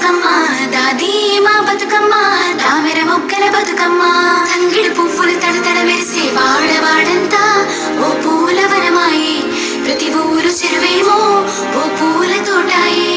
బతుకమ్మ దాది మా బతుకమ్మ దామెర మొక్కల బతుకమ్మ తంగిడి పువ్వులు తడతడ మెరిసే వాడవాడంతా ఓ పూల వనమాయే ప్రతి ఊరు చెరువేమో ఓ పూల తోటాయే